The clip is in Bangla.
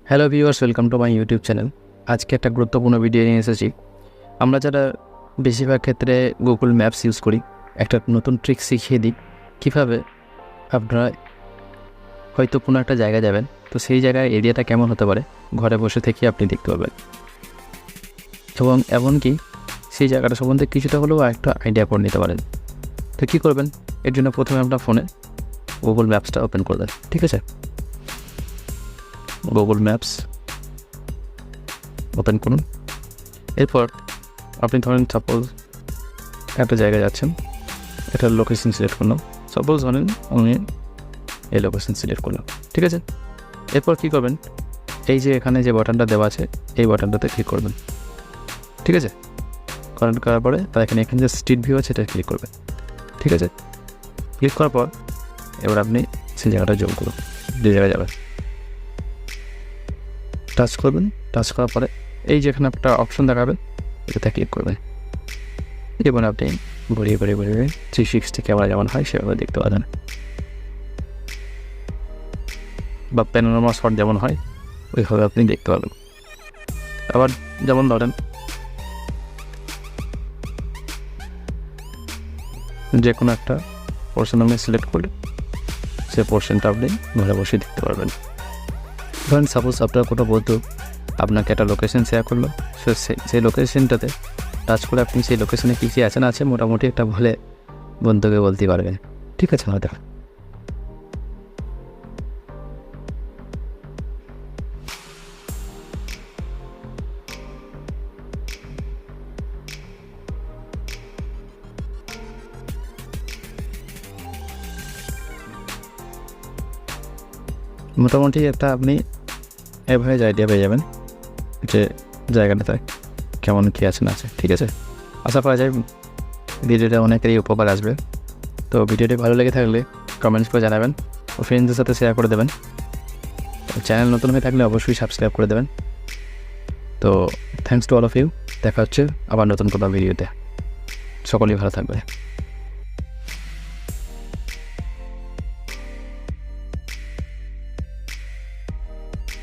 Hello viewers, welcome to my YouTube channel. আজকে একটা গুরুত্বপূর্ণ ভিডিও নিয়ে এসেছি। আমরা যারা বেশিরভাগ ক্ষেত্রে গুগল ম্যাপস ইউজ করি, একটা নতুন ট্রিক শিখিয়ে দিই কীভাবে আপনারা হয়তো কোনো একটা জায়গায় যাবেন, তো সেই জায়গায় এরিয়াটা কেমন হতে পারে ঘরে বসে থেকে আপনি দেখতে পাবেন, এবং এমনকি সেই জায়গাটা সম্বন্ধে কিছুটা হলেও একটা আইডিয়া করে নিতে পারেন। তো কী করবেন, এর জন্য প্রথমে আপনার ফোনে গুগল ম্যাপসটা ওপেন করবেন। ঠিক আছে, গুগল ম্যাপস ওপেন করুন। এরপর আপনি ধরেন সাপোজ একটা জায়গায় যাচ্ছেন, এটার লোকেশন সিলেক্ট করলাম। সাপোজ ধরেন আমি এই লোকেশন সিলেক্ট করলাম। ঠিক আছে, এরপর কী করবেন, এই যে এখানে যে বাটনটা দেওয়া আছে এই বাটনটাতে ক্লিক করবেন। ঠিক আছে, কানেক্ট করার পরে তার এখানে যে স্ট্রিট ভিউ আছে এটা ক্লিক করবেন। ঠিক আছে, ক্লিক করার পর এবার আপনি সেই জায়গাটা যোগ করুন, যে জায়গায় যাবেন টাচ করবেন। টাচ করার পরে এই যে এখানে একটা অপশন দেখাবে, এটাতে ক্লিক করবেন। যেমন আপনি ঘুরিয়ে 360 ক্যামেরা যেমন হয় সেভাবে দেখতে পাবেন, বা প্যানোরামা শট যেমন হয় ওইভাবে আপনি দেখতে পাবেন। আবার যেমন ধরেন যে কোনো একটা পোর্শন আপনি সিলেক্ট করলে সেই পোর্শনটা আপনি ঘরে বসে দেখতে পারবেন। ধরেন সাপোজ আপনার কোনো বন্ধু আপনাকে একটা লোকেশন শেয়ার করলো, সেই লোকেশনটাতে টাচ করে আপনি সেই লোকেশনে কী কী আছে না আছে মোটামুটি একটা বলে বন্ধুকে বলতে পারবেন। ঠিক আছে, হয়তো মোটামুটি একটা আপনি এভারেজ আইডিয়া পেয়ে যাবেন যে জায়গাটাতে কেমন কী আছে না আছে। ঠিক আছে, আশা করা যায় ভিডিওটা অনেকেরই উপকার আসবে। তো ভিডিওটি ভালো লেগে থাকলে কমেন্টস করে জানাবেন ও ফ্রেন্ডসদের সাথে শেয়ার করে দেবেন। চ্যানেল নতুন হয়ে থাকলে অবশ্যই সাবস্ক্রাইব করে দেবেন। তো thanks to all of you. দেখা হচ্ছে আবার নতুন কোনো ভিডিওতে। সকলেই ভালো থাকবে।